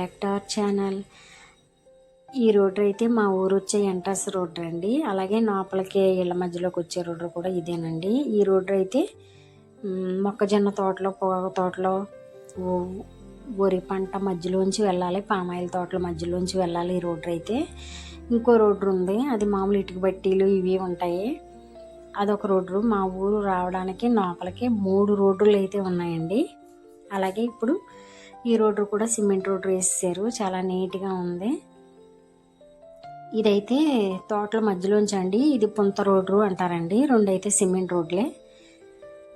Back to our channel. ఈ road అయితే మా ఊరు వచ్చే ఎంట్రన్స్ రోడ్డు అండి. అలాగే లోపలికి ఇళ్ళ మధ్యలోకి వచ్చే రోడ్డు కూడా ఇదేనండి. ఈ రోడ్డు అయితే మొక్కజొన్న తోటలో, పొగాకు తోటలో, వరి పంట మధ్యలోంచి వెళ్ళాలి, పామాయిల్ తోటల మధ్యలోంచి వెళ్ళాలి. ఈ రోడ్డు అయితే ఇంకో రోడ్డు ఉంది, అది మామూలు ఇటుక బట్టీలు ఇవి ఉంటాయి. అదొక రోడ్డు. మా ఊరు రావడానికి లోపలికి 3 రోడ్డులు అయితే ఉన్నాయండి. అలాగే ఇప్పుడు ఈ రోడ్డు కూడా సిమెంట్ రోడ్డు వేసేసారు, చాలా నీట్గా ఉంది. ఇదైతే తోటల మధ్యలోంచి అండి, ఇది పుంత రోడ్డు అంటారండి. 2 అయితే సిమెంట్ రోడ్లే.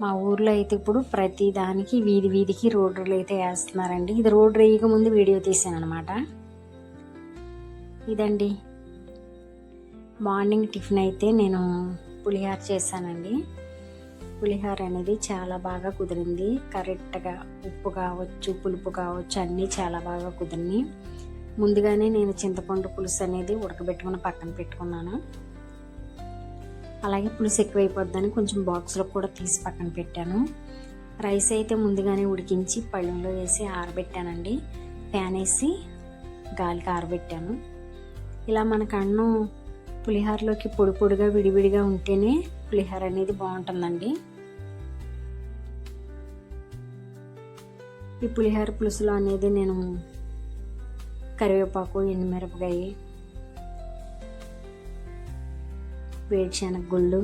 మా ఊర్లో అయితే ఇప్పుడు ప్రతి దానికి వీధి వీధికి రోడ్లు అయితే వేస్తున్నారండి. ఇది రోడ్డు వేయక ముందు వీడియో తీసాను అనమాట. ఇదండి మార్నింగ్ టిఫిన్ అయితే నేను పులిహోర చేశానండి. పులిహోర అనేది చాలా బాగా కుదిరింది. కరెక్ట్గా ఉప్పు కావచ్చు, పులుపు కావచ్చు, అన్నీ చాలా బాగా కుదిరినాయి. ముందుగానే నేను చింతపండు పులుసు అనేది ఉడకబెట్టుకుని పక్కన పెట్టుకున్నాను. అలాగే పులుసు ఎక్కువైపోద్దని కొంచెం బాక్స్లో కూడా తీసి పక్కన పెట్టాను. రైస్ అయితే ముందుగానే ఉడికించి పళ్ళెంలో వేసి ఆరబెట్టానండి. ప్యాన్ వేసి గాలికి ఆరబెట్టాను. ఇలా మనకు అన్నం పులిహోరలోకి పొడి పొడిగా విడివిడిగా ఉంటేనే పులిహోర అనేది బాగుంటుందండి. ఈ పులిహోర పులుసులో అనేది నేను కరివేపాకు, ఎండుమిరపకాయ, వేరుశనగ గుళ్ళు,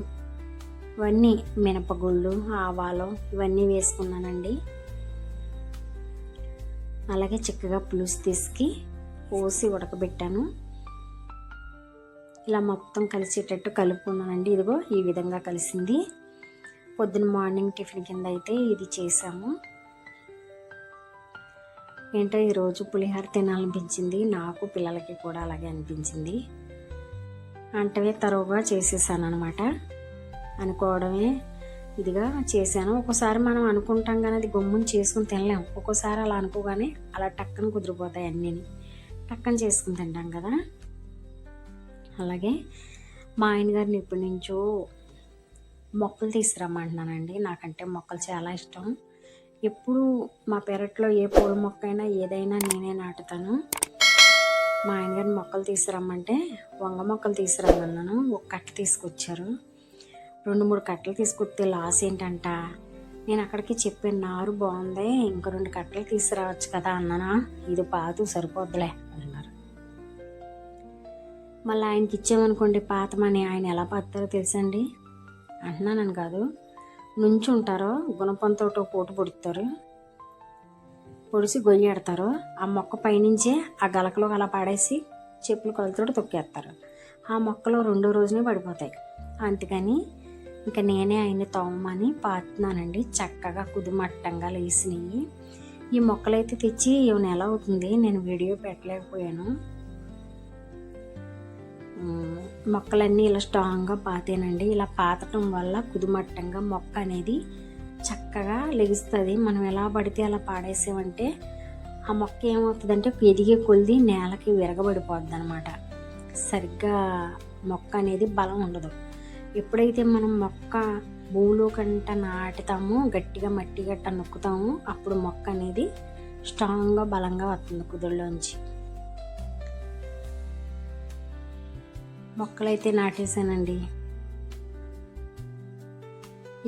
ఇవన్నీ మినపగుళ్ళు, ఆవాలు ఇవన్నీ వేసుకున్నానండి. అలాగే చక్కగా పులుసు తీసుకు పోసి ఉడకబెట్టాను. ఇలా మొత్తం కలిసేటట్టు కలుపుకున్నానండి. ఇదిగో ఈ విధంగా కలిసింది. పొద్దున మార్నింగ్ టిఫిన్ కింద అయితే ఇది చేసాము. ఏంటో ఈరోజు పులిహోర తినాలనిపించింది, నాకు పిల్లలకి కూడా అలాగే అనిపించింది. అంటే తరువుగా చేసేసాను అనమాట. అనుకోవడమే ఇదిగా చేశాను. ఒక్కోసారి మనం అనుకుంటాం కానీ అది గమ్ముని చేసుకుని తినలేము. ఒక్కోసారి అలా అనుకోగానే అలా టక్కన కుదిరిపోతాయి, అన్నీ టక్కన చేసుకుని తింటాం కదా. అలాగే మా ఆయన గారిని ఎప్పటి నుంచో మొక్కలు తీసుకురమ్మంటున్నానండి. నాకంటే మొక్కలు చాలా ఇష్టం. ఎప్పుడు మా పెరట్లో ఏ పూల మొక్క అయినా ఏదైనా నేనే నాటుతాను. మా ఆయన గారిని మొక్కలు తీసుకురమ్మంటే వంగ మొక్కలు తీసుకురమ్మన్నాను. ఒక కట్ట తీసుకొచ్చారు. 2-3 కట్టలు తీసుకొస్తే లాస్ ఏంటంట. నేను అక్కడికి చెప్పాను, నారు బాగుంది, ఇంకో 2 కట్టలు తీసుకురావచ్చు కదా అన్నానా. ఇది పాతు సరిపోద్దులే అన్నారు. మళ్ళీ ఆయనకి ఇచ్చామనుకోండి పాతమని, ఆయన ఎలా పాతారో తెలుసండి. అంటున్నానని కాదు, నుంచి ఉంటారో గుణపంతో పోటు పొడుతారు, పొడిసి గొయ్యెడతారు. ఆ మొక్క పైనుంచే ఆ గలకలో అలా పడేసి చెప్పులు కొలతోటి తొక్కేస్తారు. ఆ మొక్కలు 2వ రోజునే పడిపోతాయి. అందుకని ఇంకా నేనే ఆయన్ని తోమని పాతున్నానండి. చక్కగా కుదుమట్టంగా లేసినాయి. ఈ మొక్కలైతే తెచ్చి నెల అవుతుంది, నేను వీడియో పెట్టలేకపోయాను. మొక్కలన్నీ ఇలా స్ట్రాంగ్గా పాతేనండి. ఇలా పాతటం వల్ల కుదుమట్టంగా మొక్క అనేది చక్కగా లెగుస్తుంది. మనం ఎలా పడితే అలా పాడేసామంటే ఆ మొక్క ఏమవుతుందంటే ఎదిగే కొలిది నేలకి విరగబడిపోద్ది అనమాట. సరిగ్గా మొక్క అనేది బలం ఉండదు. ఎప్పుడైతే మనం మొక్క భూమిలో కంట నాటుతామో, గట్టిగా మట్టి గట్ట నొక్కుతామో, అప్పుడు మొక్క అనేది స్ట్రాంగ్గా బలంగా వస్తుంది కుదురులోంచి. మొక్కలైతే నాటేశానండి.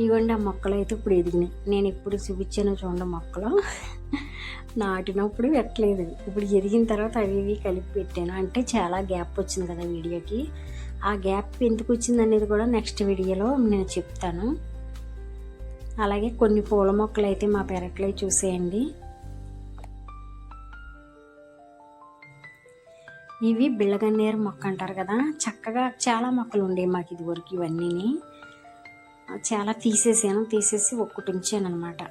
ఇవ్వండి ఆ మొక్కలు అయితే ఇప్పుడు ఎదిగినాయి. నేను ఎప్పుడు చూపించాను చూడండి, మొక్కలు నాటినప్పుడు పెట్టలేదు, ఇప్పుడు ఎదిగిన తర్వాత అవి ఇవి కలిపి పెట్టాను. అంటే చాలా గ్యాప్ వచ్చింది కదా వీడియోకి. ఆ గ్యాప్ ఎందుకు వచ్చింది అనేది కూడా నెక్స్ట్ వీడియోలో నేను చెప్తాను. అలాగే కొన్ని పూల మొక్కలు అయితే మా పెరట్లో చూసేయండి. ఇవి బిళ్ళగన్నేరు మొక్క అంటారు కదా. చక్కగా చాలా మొక్కలు ఉండేవి మాకు ఇదివరకు. ఇవన్నీ చాలా తీసేసి ఒక్కటి ఉంచాను అనమాట.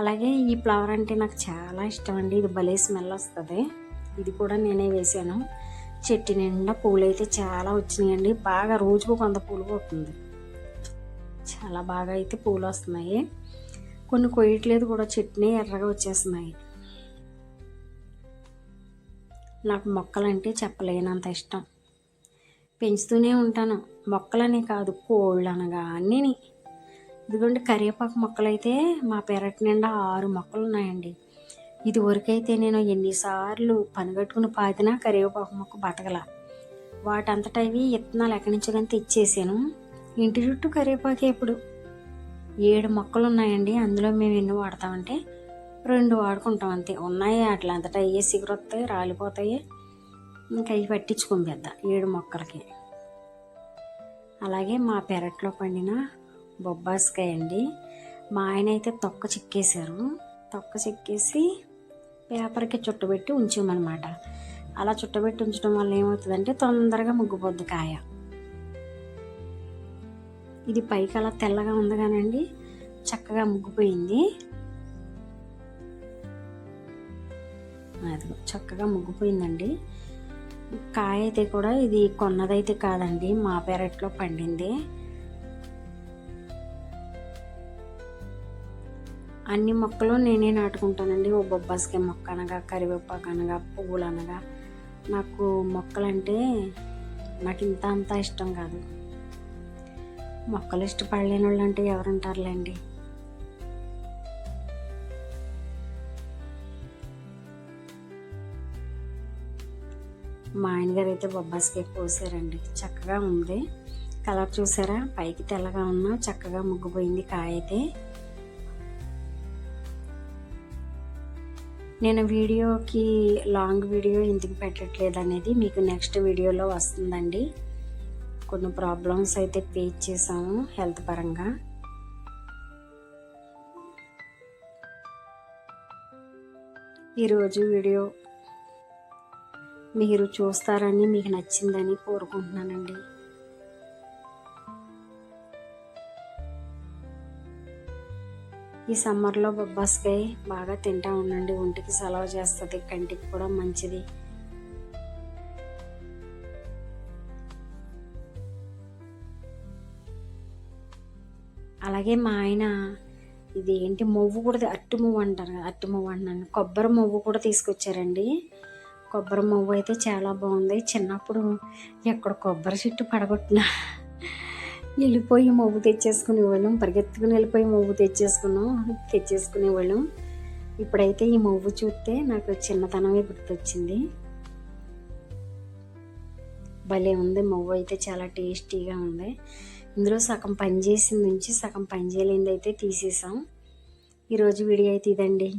అలాగే ఈ ఫ్లవర్ అంటే నాకు చాలా ఇష్టం అండి. ఇది భలే స్మెల్ వస్తుంది. ఇది కూడా నేనే వేసాను. చెట్టు నిండా పూలు అయితే చాలా వచ్చినాయండి. బాగా రోజుకు కొంత పూలు పోతుంది. చాలా బాగా అయితే పూలు వస్తున్నాయి. కొన్ని కొయ్యట్లేదు కూడా, చెట్టునే ఎర్రగా వచ్చేస్తున్నాయి. నాకు మొక్కలంటే చెప్పలేనంత ఇష్టం. పెంచుతూనే ఉంటాను. మొక్కలనే కాదు, కోళ్ళు అనగా అన్నీ. ఇదిగోండి కరివేపాకు మొక్కలైతే మా పెరటి నిండా 6 మొక్కలు ఉన్నాయండి. ఇది వరకైతే నేను ఎన్నిసార్లు పనిగట్టుకుని పాతినా కరివేపాకు మొక్క బతకల. వాటంతట అవి విత్తనాలు ఎక్కడి నుంచి కానీ తెచ్చేసాను. ఇంటి చుట్టూ కరివేపాకే. ఇప్పుడు 7 మొక్కలు ఉన్నాయండి. అందులో మేము ఎన్ని వాడతామంటే 2 వాడుకుంటాం అంతే. ఉన్నాయి అట్లా అంతటా అయ్యే సిగురొస్తాయి, రాలిపోతాయి. ఇంకా అవి పట్టించుకోం పెద్ద 7 మొక్కలకి. అలాగే మా పెరట్లో పండిన బొబ్బాస్కాయ అండి. మా ఆయన అయితే తొక్క చిక్కేశారు. తొక్క చిక్కేసి పేపర్కి చుట్టబెట్టి ఉంచామన్నమాట. అలా చుట్టబెట్టి ఉంచడం వల్ల ఏమవుతుందంటే తొందరగా ముగ్గిపోద్ది కాయ. ఇది పైకి అలా తెల్లగా ఉంది కానండి చక్కగా ముగ్గిపోయింది. అది చక్కగా ముగ్గిపోయిందండి. కాయ అయితే కూడా ఇది కొన్నదైతే కాదండి, మా పెరట్లో పండింది. అన్ని మొక్కలు నేనే నాటుకుంటానండి. ఓ బొబ్బాస్కాయ మొక్క అనగా, కరివేపాకు అనగా, పువ్వులు అనగా. నాకు మొక్కలంటే నాకు ఇంత అంతా ఇష్టం కాదు. మొక్కలు ఇష్టపడలేని వాళ్ళు అంటే ఎవరుంటారులేండి. మా ఆయన గారు అయితే బొబ్బాస్కాయ కోసారండి. చక్కగా ఉంది. కలర్ చూసారా, పైకి తెల్లగా ఉన్నా చక్కగా ముగ్గిపోయింది కాయ అయితే. నేను వీడియోకి లాంగ్ వీడియో ఎందుకు పెట్టట్లేదు అనేది మీకు నెక్స్ట్ వీడియోలో వస్తుందండి. కొన్ని ప్రాబ్లమ్స్ అయితే ఫేస్ చేసాము హెల్త్ పరంగా. ఈరోజు వీడియో మీరు చూస్తారని, మీకు నచ్చిందని కోరుకుంటున్నానండి. ఈ సమ్మర్లో బొబ్బాస్కాయ బాగా తింటా ఉండండి. ఒంటికి సలవ చేస్తుంది, కంటికి కూడా మంచిది. అలాగే మా ఆయన ఇది ఏంటి మొవ్వు కూడా, అట్టి మొవ్వు అంటారు కదా, అట్టి మొవ్వు అంటున్నాను, కొబ్బరి మొవ్వు కూడా తీసుకొచ్చారండి. కొబ్బరి మొవ్వు అయితే చాలా బాగుంది. చిన్నప్పుడు ఎక్కడ కొబ్బరి చెట్టు పడగొట్టినా వెళ్ళిపోయి మొవ్వు తెచ్చేసుకునేవాళ్ళం. పరిగెత్తుకుని వెళ్ళిపోయి మొవ్వు తెచ్చేసుకునేవాళ్ళం. ఇప్పుడైతే ఈ మొవ్వు చూస్తే నాకు చిన్నతనమే గుర్తొచ్చింది. భలే ఉంది మొవ్వు అయితే, చాలా టేస్టీగా ఉంది. ఇందులో సగం పని చేసింది నుంచి సగం పని చేయలేనిది అయితే తీసేసాం. ఈరోజు వీడియో అయితే ఇదండి.